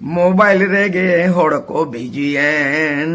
Mobile रेगे होड़ को BGN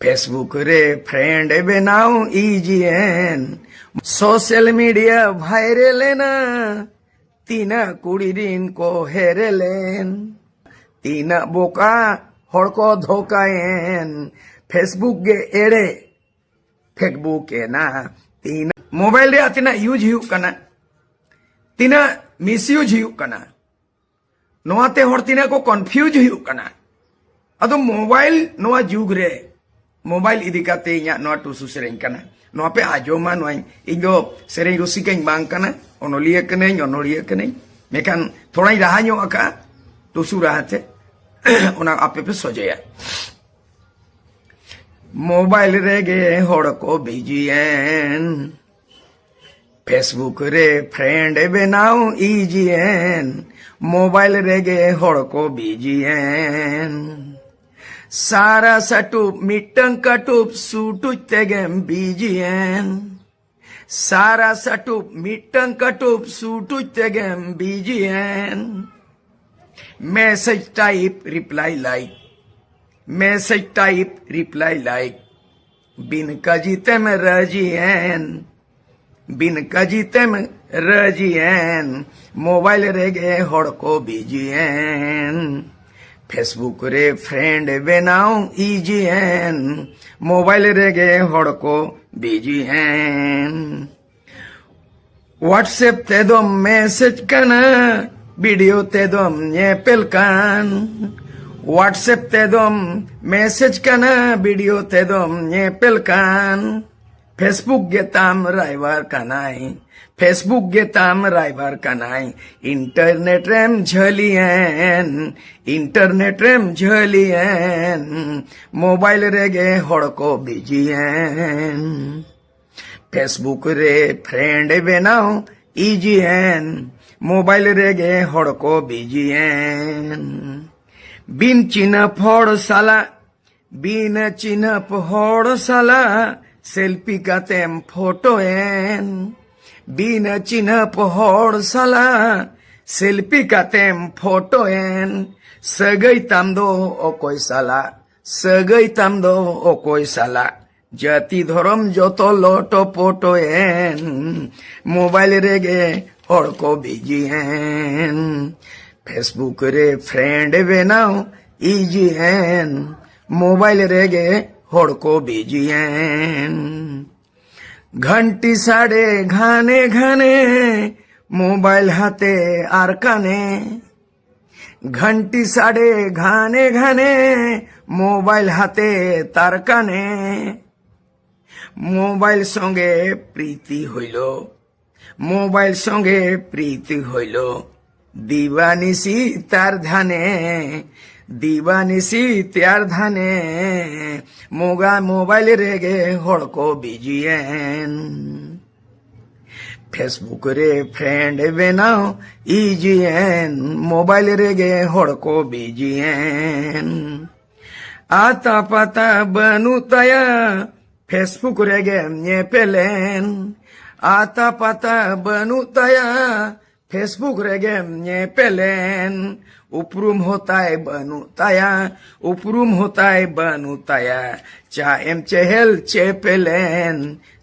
Facebook रे फ्रेंड बनाओ इजीएन सोशल मीडिया भाइरल ना तीना कुड़ी दिन को हेरेलेन तीना बोका होड़ को धोकाएन फेसबुक गे एड़े फेसबुक के ना तीना मोबाइल रे तीना यूज हुयुग कना तीना मिसयूज हुयुग कना नोआते होड़ तीना को कन्फ्यूज हुयुग कना अदो मोबाइल नोआ जुग रे मोबाइल इदी काते इᱧᱟᱜ नोआ टुसु सेरेñ कना नोआ पे आजोमा नोआ ᱤᱧ ᱫᱚ सेरेñ रुसिकाᱧ बांग कना ओनोलिया कनाᱧ ओनोलिया कनाᱧ मेखान थोड़ाᱧ राहा ᱧᱚᱜ ᱟᱠᱟ टुसु राहते ओना आपे पे सजेया मोबाइल रेगे होड़ को बीजीएन फेसबुक रे फ्रेंड बनाओ इजीएन मोबाइल रेगे होड़ को बीजीएन सारा सटुप मिट्टंग कटुप सूटुच तेगेम बीजीएन सारा सटुप मिट्टंग कटुप सूटुच तेगेम बीजीएन message type reply like message type reply like बिन कजिते में रजिएन बिन कजिते में रजिएन मोबाइल रेगे होड़ को बीजीएन फेसबुक रे फ्रेंड बनाओ इजीएन मोबाइल रेगे होड़ को बीजीएन व्हाट्सएप ते दो मैसेज कना वीडियो ते दो ñepel kan व्हाट्सएप ते दो मैसेज कना वीडियो ते दो ñepel kan फेसबुक गे ताम राइबार कनाई फेसबुक गे ताम राइबार कनाई इंटरनेट रेम झलियन मोबाइल रेगे होड़ को बीजीएन फेसबुक रे फ्रेंड बनाओ इजीएन मोबाइल रेगे होड़ को बीजीएन बिन चिन्हप होड़ साला बिन चिन्हप होड़ साला सेल्फी कातेम फोटो एन बिन चिन्हप होड़ साला सेल्फी कातेम फोटो एन सगई ताम दो ओकोय साला सगई ताम दो ओकोय साला जाति धर्म जोतो लोटो पोटो एन मोबाइल रेगे होड़ को बीजीएन फेसबुक रे फ्रेंड बनाओ इजीएन मोबाइल रेगे होड़ को बीजीएन घंटी साड़े घाने घाने मोबाइल हाथे आर काने घंटी साड़े घाने घाने मोबाइल हाथे तार काने मोबाइल संगे प्रीति हইল मोबाइल संगे प्रीति हইল दीवानिसी तार ध्याने दीवानिसी त्यार धाने मोगा मोबाइल रेगे होड़ को बीजीएन फेसबुक रे फ्रेंड बनाओ इजीएन मोबाइल रेगे होड़ को बीजीएन आता पता बनू तया फेसबुक रेगे ñepelen आता पता बनू तया फेसबुक रेगे ñepelen उपरूम होता है बनूताया उपरूम होता है बनूताया चाहेम चहल चेपेलेन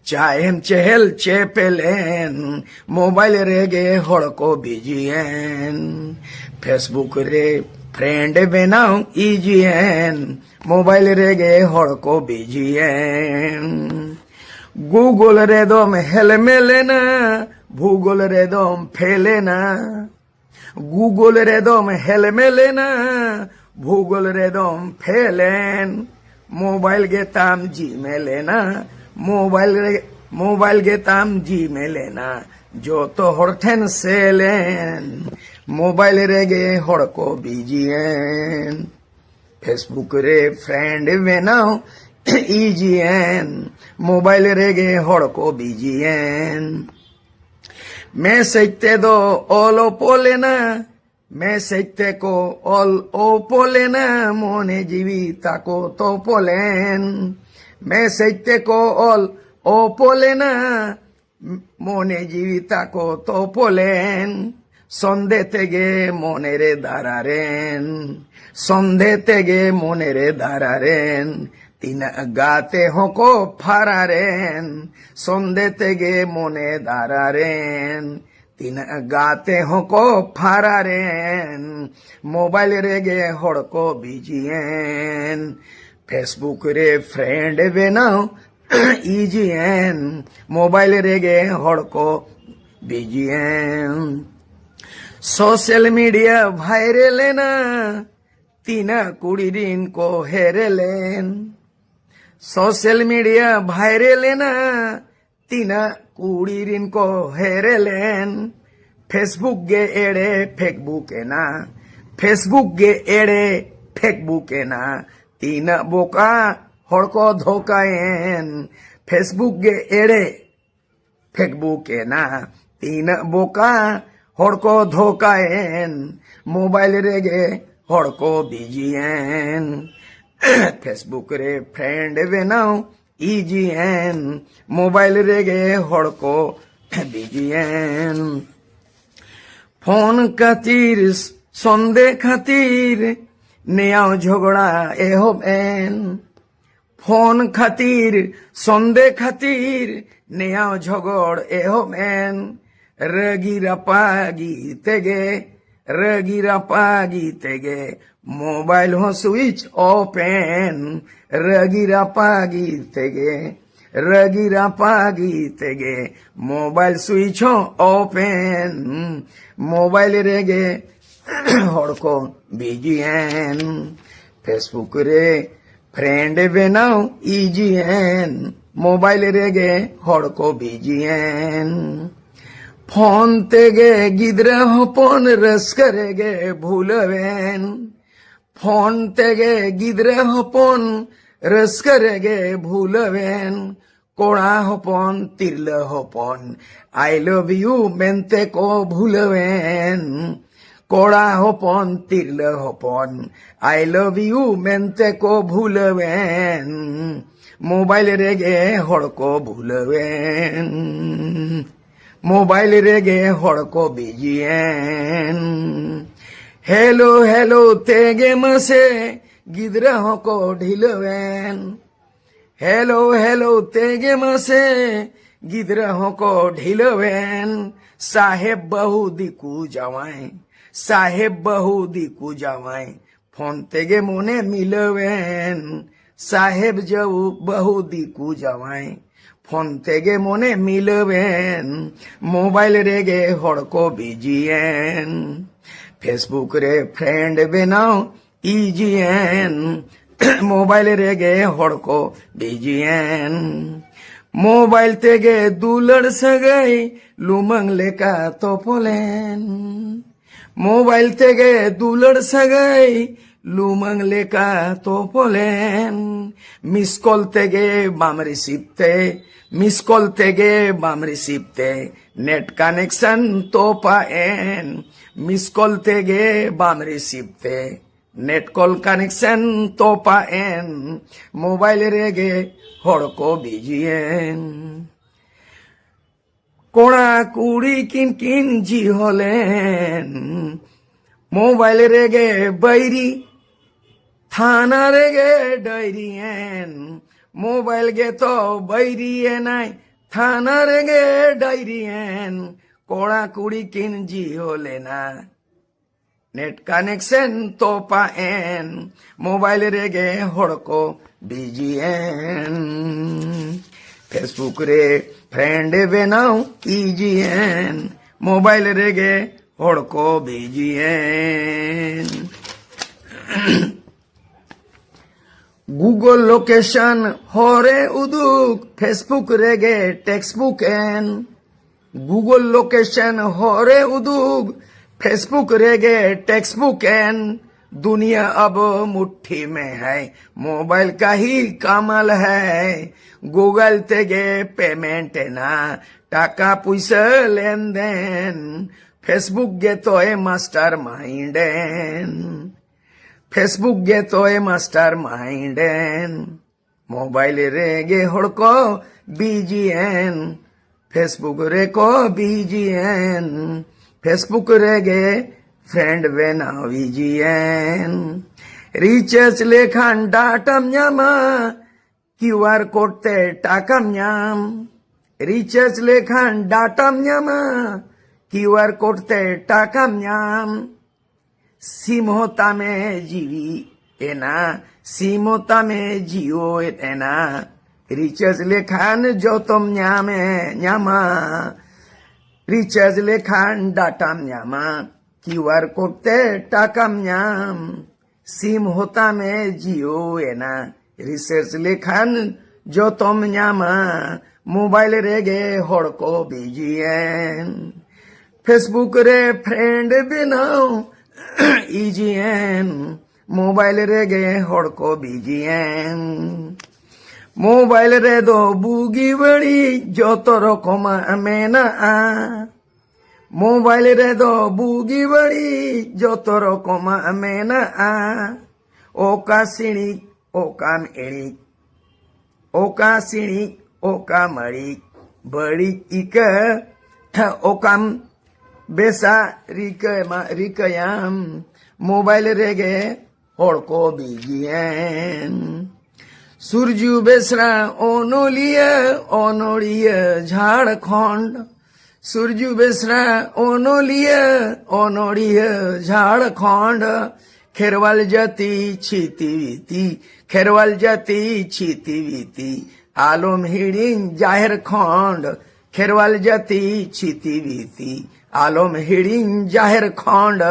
चाहेम चहल चेपेलेन मोबाइल रेगे होड़ को बीजीएन फेसबुक रे फ्रेंड बनाओ इजीएन मोबाइल रेगे होड़ को बीजीएन गूगल रे दोम हेलमेलेना भूगोल रे दोम फेलेना गूगल रे दोम हेलमेलेना भूगोल रे दोम फेलेन मोबाइल गे ताम जीमेलेना मोबाइल गे ताम जीमेलेना जो तो होड़ठेन सेलेन मोबाइल रेगे होड़ को बीजीएन फेसबुक रे फ्रेंड बनाओ इजीएन मोबाइल रेगे होड़ को बीजीएन मैसेज ते दो ऑल ओपो लेना मैसेज ते को ऑल ओपो लेना मोने जीविता को तो पोलेन मैसेज ते को ऑल ओपो लेना मोने जीविता को तो पोलेन সন্ধে থেকে মনেরে দাঁড়ারেন সন্ধে থেকে মনেরে দাঁড়ারেন তিন গাতে হকো ফারারেন সন্ধে থেকে মনে দাঁড়ারেন তিন গাতে হকো ফারারেন মোবাইল রেগে হড়কো বিজিয়েন ফেসবুক রে ফ্রেন্ড বেনাও ইজিয়েন মোবাইল রেগে হড়কো বিজিয়েন সোশ্যাল মিডিয়া ভাইরাল না তিনা কুড়ি দিন কো হেরেলেন সোশ্যাল মিডিয়া ভাইরাল না তিনা কুড়ি দিন কো হেরেলেন ফেসবুক গে এড়ে ফেসবুকে না ফেসবুক গে এড়ে ফেসবুকে না তিনা বোকা হড়কো ধোকায়েন ফেসবুক গে এড়ে ফেসবুকে না তিনা বোকা হড়কো ধোকায়েন মোবাইল রেগে হড়কো বিজিয়েন ফেসবুক রে ফ্রেন্ড বেনাও ইজিয়েন মোবাইল রেগে হড়কো বিজিয়েন ফোন খাতির সন্ধে খাতির নেয়াও ঝগড়া এ হবেন ফোন খাতির সন্ধে খাতির নেয়াও ঝগড় এ হবেন রগিরা পাগি তেগে মোবাইল হো সুইচ ওপেন রগিরা পাগি তেগে মোবাইল সুইচ ওপেন মোবাইল রেগে হড়কো বিজিয়েন ফেসবুক রে ফ্রেন্ড বেনাও ইজিয়েন মোবাইল রেগে হড়কো বিজিয়েন ফোন তেগে গিদ্রা হপন রস করেগে ভুলবেন ফোন তেগে গিদ্রা হপন রস করেগে ভুলবেন কোড়া হপন তিরল হপন আই লভ ইউ মেনতে কো ভুলবেন কোড়া হপন তিরল হপন আই লভ ইউ মেনতে কো ভুলবেন মোবাইল রেগে হড়কো ভুলবেন মোবাইল রেগে হড়কো বিজিয়েন হেলো হেলো তেগে মসে গিদ্রা হকো ঢিলবেন হেলো হেলো তেগে মসে গিদ্রা হকো ঢিলবেন সাহেব বহু দিকু জামাই ফোন তেগে মনে মিলবেন সাহেব যাও বহু দিকু জামাই ফোন তেগে মনে মিলবেন মোবাইল রেগে হড়কো বিজিয়েন ফেসবুক রে ফ্রেন্ড বেনাও ইজিয়েন মোবাইল রেগে হড়কো বিজিয়েন মোবাইল তেগে দুলড় সগাই লুমং লেকা তোপলেন মোবাইল তেগে দুলড় সগাই লুমং লেকা তোপলেন মিস কল তেগে বাম রিসিপ্তে নেট কানেকশন তো পায়েন মিস কল তেগে বাম রিসিপ্তে নেট কল কানেকশন তো পায়েন মোবাইল রেগে হড়কো বিজিয়েন কোড়া কুড়ি কিন জি হলেন মোবাইল রেগে বৈরি থানা রেগে ডায়রিয়েন মোবাইল গে তো বৈরিয়ে নাই থানা রেগে ডায়রিয়েন কোড়া কুড়ি কিন জি হলে না নেট কানেকশন তো পায়েন মোবাইল রেগে হড়কো বিজিয়েন ফেসবুক রে ফ্রেন্ড বেনাও ইজিয়েন মোবাইল রেগে হড়কো বিজিয়েন গুগল লোকেশন হরে উদুক ফেসবুক রেগে টেক্সটবুক এন গুগल लोकेशन हरे उदुग फेसबुक रेगे टेक्स्टबुक एन दुनिया अब मुट्ठी में है मोबाइल का ही कमाल है गूगल तेगे पेमेंट ना टाका पुइसा लेन देन फेसबुक गे तो मास्टर माइंडेन फेसबुक गे तो मास्टर माइंडेन मोबाइल रेगे हड़को बीजीएन फेसबुक रे को बीजीएन फेसबुक रेगे friend बेनाविजियन recharge लेखान डाटाम Nyama QR code ते टाकाम न्याम रिचार्ज लेखान डाटाम न्यामा QR कोड ते टाकाम न्याम सिम होता में जीवी एना सिम होता में जियो एना रिचार्ज लेखान जो तुम न्यामे Nyama recharge लेखान डाटाम Nyama QR code ते टाकाम न्याम सिम होता में जियो एना रिचार्ज लेखान जो तुम न्यामा मोबाइल रेगे हड़को बीजीएन फेसबुक रे फ्रेंड बनाओ इजीएन मोबाइल रेगे हड़को बीजीएन मोबाइल रे दो बुगी बड़ी जो तो रकम मेना मोबाइल रे दो बुगी बड़ी जो तो रकम मेना ओका सिणी ओका एड़ी ओका सिणी ओका मड़ी बड़ी इक ओकाम बेसा रिकयाम मोबाइल रेगे हड़को बीजियन सूरजू बेसरा ओनोलिया झारखंड सूरजू बेसरा ओनोलिया झारखंड खेरवाल जाति छिती बीती आलम हिड़िन जाहिर खंड खेरवाल जाति छिती बीती आलम हिड़िन जाहिर खंड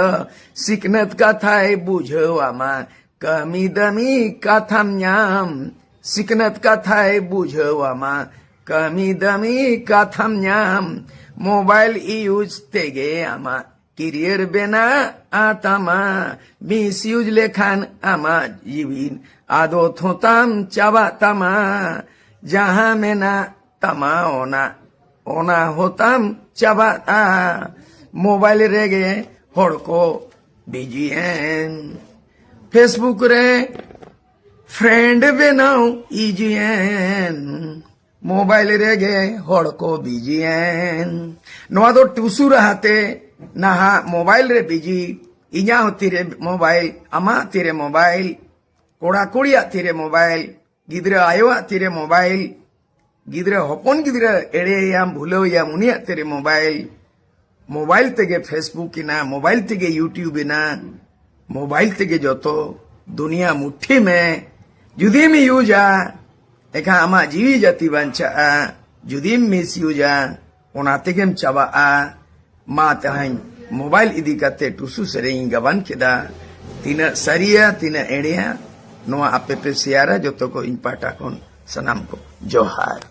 सिकनत कथाय बुझवामा कमी दमी कथम न्याम सिकनत कथाय बुझवामा कमी दमी कथम न्याम मोबाइल यूज तेगे आमा किरियर बेना आतामा मिस यूज लेखान आमा जीविन आदो थोताम चाबा तमा जहाँ मेना तमा ओना होताम चाबा मोबाइल रेगे हड़को बीजीएन फेसबुक रे फ्रेंड बनाओ इजीएन मोबाइल रेगे हड़को बीजीएन नवा दो टूसू रहते नहा मोबाइल रे बीजी इኛ तीरे मोबाइल अमा तीरे मोबाइल कोड़ा कुड़िया तीरे मोबाइल गिद्रा आयोआ तीरे मोबाइल गिद्रा हपन गिद्रा एड़े याम भूलो या मुनिया तेरे मोबाइल तेगे फेसबुक ना मोबाइल तेगे यूट्यूब ना मोबाइल तेगे जो तो दुनिया मुट्ठी में जुदी में यूजा एका आमा जीवी जाति बंचा जुदी मिस यूजा ओना तेगेम चाबा मा तहाइन मोबाइल इदी कते टुसु सेरेई गबन केदा तीना सरिया तीना एड़िया नोआ आपे पे सियारा जो तो को इन पाटा कोन सनाम को जोहार।